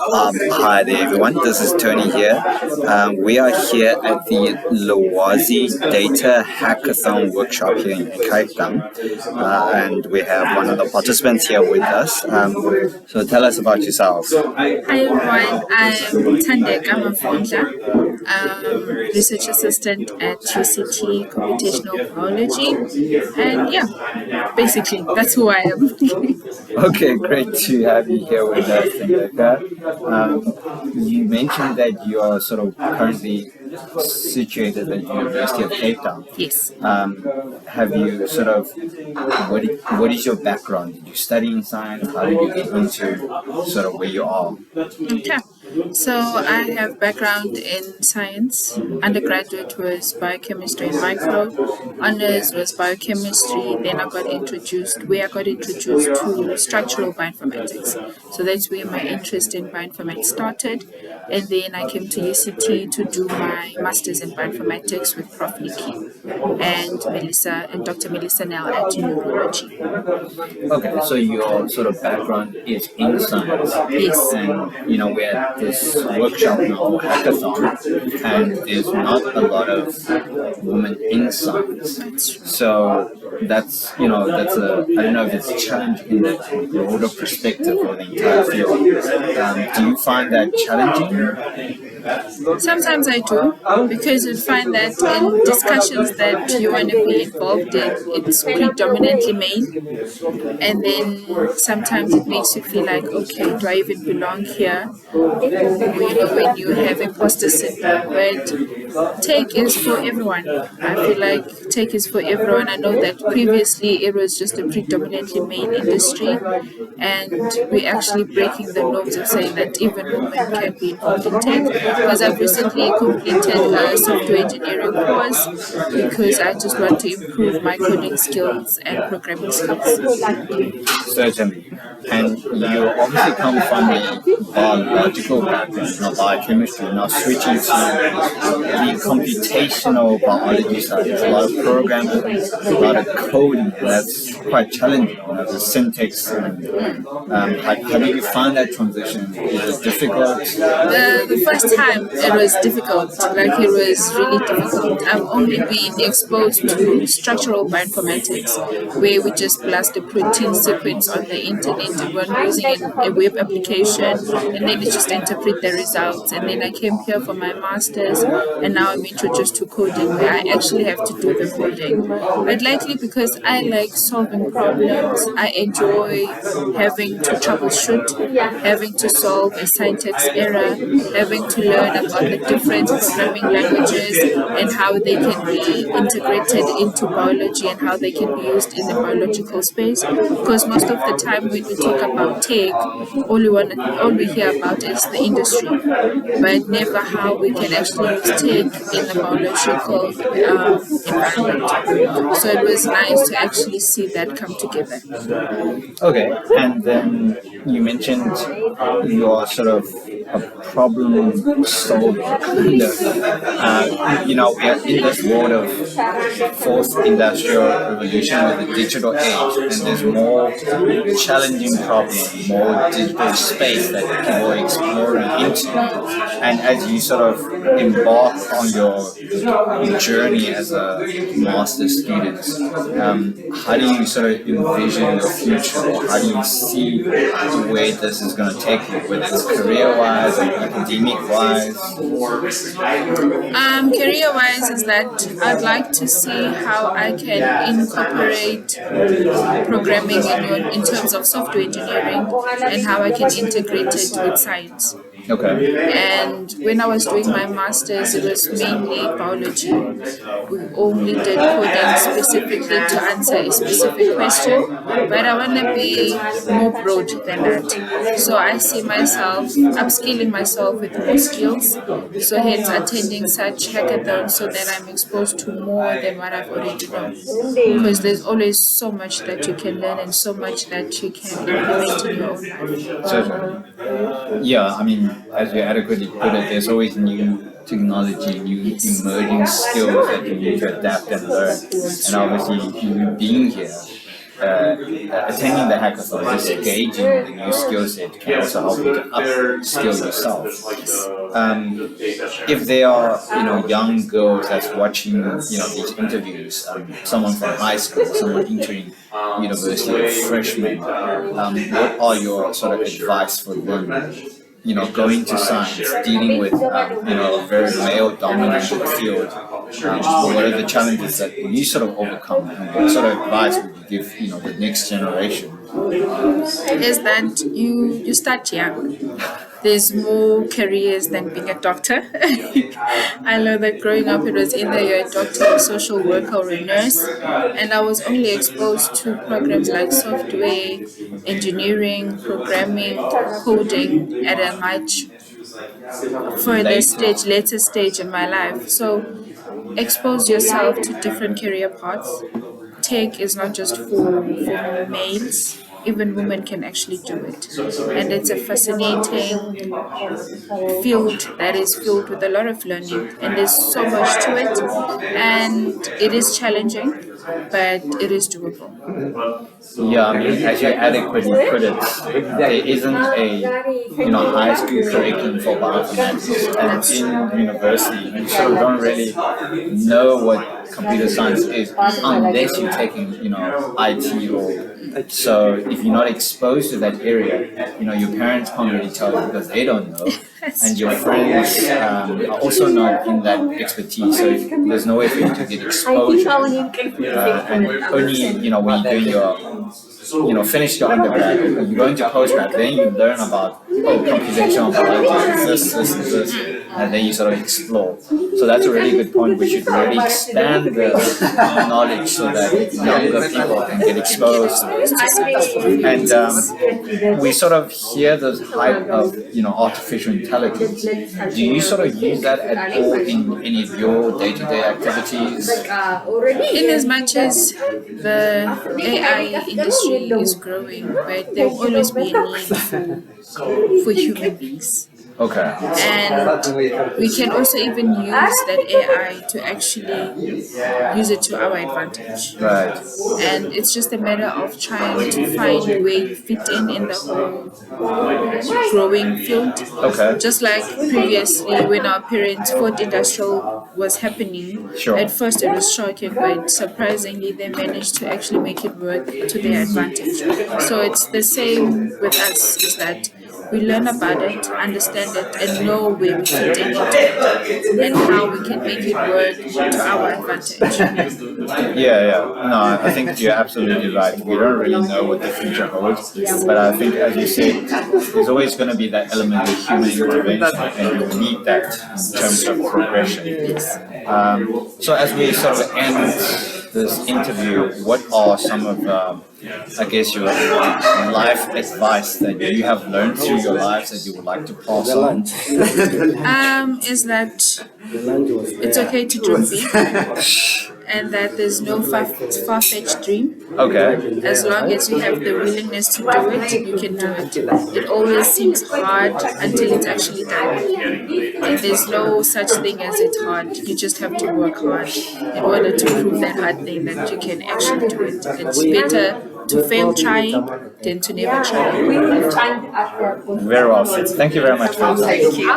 Hi there, everyone. This is Tony here. We are here at the Lawazi Data Hackathon workshop here in Cape Town, and we have one of the participants here with us. So tell us about yourself. Hi everyone, I'm Thandeka Mavundla, research assistant at UCT Computational Biology, and yeah, basically that's who I am. Okay, great to have you here with us, Thandeka. You mentioned that you are sort of currently situated at the University of Cape Town. Yes. Have you sort of what is your background? Did you study in science? How did you get into sort of where you are? Okay. So I have background in science. Undergraduate was biochemistry and micro. Honors was biochemistry. Then I got introduced to structural bioinformatics. So that's where my interest in bioinformatics started. And then I came to UCT to do my master's in bioinformatics with Prof. Nikki and Dr. Melissa Nell at neurology. Okay, so your sort of background is in science. Yes. And we're at this workshop now, hackathon, and there's not a lot of women in science. So that's I don't know if it's a challenge in the broader perspective or the entire field. Do you find that challenging? Sometimes I do, because you find that in discussions that you want to be involved in, it's predominantly male, and then sometimes it makes you feel like, okay, do I even belong here? Or when you have imposter syndrome, but tech is for everyone. I feel like tech is for everyone. I know that previously it was just a predominantly male industry, and we're actually breaking the norms of saying that even women can be involved in tech. Because I've recently completed a software engineering course because I just want to improve my coding skills and programming skills. Certainly. And you obviously come from a biological background, not biochemistry. Now switching to the computational biology side, there's a lot of programming, a lot of coding, and that's quite challenging. The syntax. How do you find that transition? Is it difficult? The first time it was difficult, like it was really difficult. I've only been exposed to structural bioinformatics, where we just blast a protein sequence on the internet and we're using a web application, and then we just interpret the results. And then I came here for my master's, and now I'm introduced to coding, where I actually have to do the coding. But likely because I like solving problems, I enjoy having to troubleshoot, having to solve a syntax error, having to learn about the different programming languages and how they can be integrated into biology and how they can be used in the biological space. Because most of the time when we talk about tech, all we hear about is the industry, but never how we can actually use tech in the biological environment. So it was nice to actually see that come together. Okay, and then you mentioned you're sort of a problem solver. We're in this world of fourth industrial revolution with the digital age, and there's more challenging problems, more digital space that people are exploring into. And as you sort of embark on your journey as a master's student, how do you sort of envision your future, or how do you see where this is going to take you, whether it's career-wise or academic-wise? Career-wise is that I'd like to see how I can incorporate programming in terms of software engineering and how I can integrate it with science. Okay. And when I was doing my master's, it was mainly biology. We only did coding specifically to answer a specific question, but I want to be more broad than that. So I see myself upskilling myself with more skills. So hence attending such hackathons so that I'm exposed to more than what I've already known. Because there's always so much that you can learn and so much that you can implement in your own life. Certainly. Yeah, I mean, as you adequately put it, there's always new technology, new emerging skills that you need to adapt and learn. And obviously, you being here attending the hackathon, just gauging the new skill set can also help you to upskill yourself. If there are young girls that's watching these interviews, someone from high school, someone entering university, a freshman, what are your sort of advice for them? Going to science, dealing with a very male-dominated field. What are the challenges that you sort of overcome, and what sort of advice would you give the next generation? Is that you start young. There's more careers than being a doctor. I know that growing up, it was either you're a doctor, a social worker, or a nurse, and I was only exposed to programs like software, engineering, programming, coding at a much later stage in my life. So expose yourself to different career paths. Tech is not just for males, even women can actually do it. And it's a fascinating field that is filled with a lot of learning, and there's so much to it. And it is challenging, but it is doable. Yeah, I mean, as you adequately put it, there isn't a high school curriculum for bioinformatics, and in university you sort of don't really know what computer science is unless you're taking IT or. So if you're not exposed to that area, your parents can't really tell you because they don't know, and your friends are also not in that expertise. So there's no way for you to get exposure, and only when you're doing your finish your undergrad, you go into postgrad, then you learn about computational biology, this, and then you sort of explore. So that's a really good point. We should really expand the knowledge so that younger people can get exposed to it. And we sort of hear this hype of artificial intelligence. Do you sort of use that at all in any of your day-to-day activities? In as much as the AI industry is growing, but there will always be a need for human beings. Okay. And we can also even use that AI to actually use it to our advantage. Right. And it's just a matter of trying to find where you fit in the whole growing field. Okay. Just like previously when our parents' fourth industrial was happening, Sure. At first it was shocking, but surprisingly they managed to actually make it work to their advantage. So it's the same with us, is that we learn about it, understand it, and know where we fit into it and how we can make it work to our advantage. Yeah. No, I think you're absolutely right. We don't really know what the future holds, but I think, as you said, there's always going to be that element of human intervention, and you need that in terms of progression. So as we sort of end this interview, what are some of your life advice that you have learned through your lives that you would like to pass on? Is that it's okay to dream big, and that there's no far-fetched dream. Okay. As long as you have the willingness to do it, you can do it. It always seems hard until it's actually done. And there's no such thing as it's hard. You just have to work hard in order to prove that hard thing that you can actually do it. It's better to fail trying than to never try. Very well said. Thank you very much for your time. Thank you.